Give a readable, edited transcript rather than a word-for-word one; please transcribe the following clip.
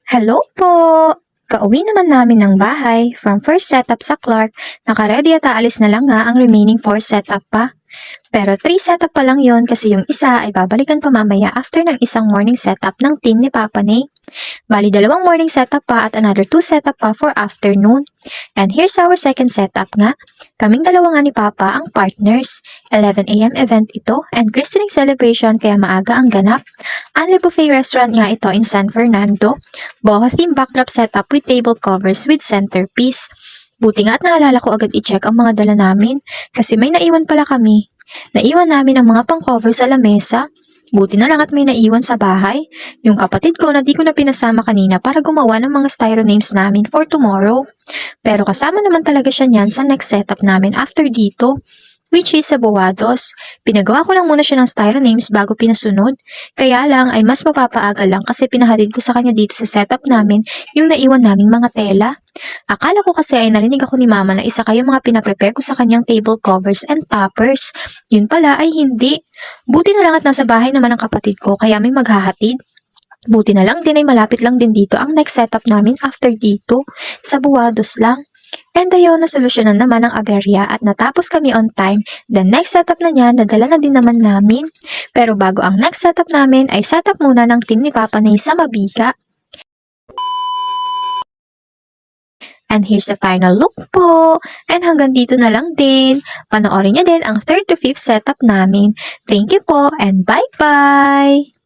Hello po! Kauwi naman namin ng bahay. From first setup sa Clark, nakaready at aalis na lang nga ang remaining 4 setup pa. Pero 3 setup pa lang yon kasi yung isa ay babalikan pa mamaya after ng isang morning setup ng team ni Papa Nay. Bali, 2 morning setup pa at another 2 setup pa for afternoon. And here's our second setup nga. Kaming dalawa nga ni Papa ang partners. 11 a.m. event ito and christening celebration kaya maaga ang ganap. Anli Buffet Restaurant nga ito in San Fernando. Boho theme backdrop setup with table covers with centerpiece. Buti nga at naalala ko agad i-check ang mga dala namin kasi may naiwan pala kami. Naiwan namin ang mga pang-cover sa lamesa. Buti na lang at may naiwan sa bahay. Yung kapatid ko na di ko na pinasama kanina para gumawa ng mga styro names namin for tomorrow. Pero kasama naman talaga siya niyan sa next setup namin after dito, which is sa Buwados. Pinagawa ko lang muna siya ng styro names bago pinasunod. Kaya lang ay mas mapapaaga lang kasi pinahatid ko sa kanya dito sa setup namin yung naiwan naming mga tela. Akala ko kasi ay narinig ako ni Mama na isa kayo mga pinaprepare ko sa kanyang table covers and toppers. Yun pala ay hindi. Buti na lang at nasa bahay naman ang kapatid ko kaya may maghahatid. Buti na lang din ay malapit lang din dito ang next setup namin after dito. Sa Buwados lang. And ayaw na solusyonan naman ang aberya at natapos kami on time. The next setup na niya, nadala na din naman namin. Pero bago ang next setup namin ay setup muna ng team ni Papa Nay sa Mabiga. And here's the final look po. And hanggang dito na lang din. Panoorin niyo din ang 3rd to 5th setup namin. Thank you po and bye-bye!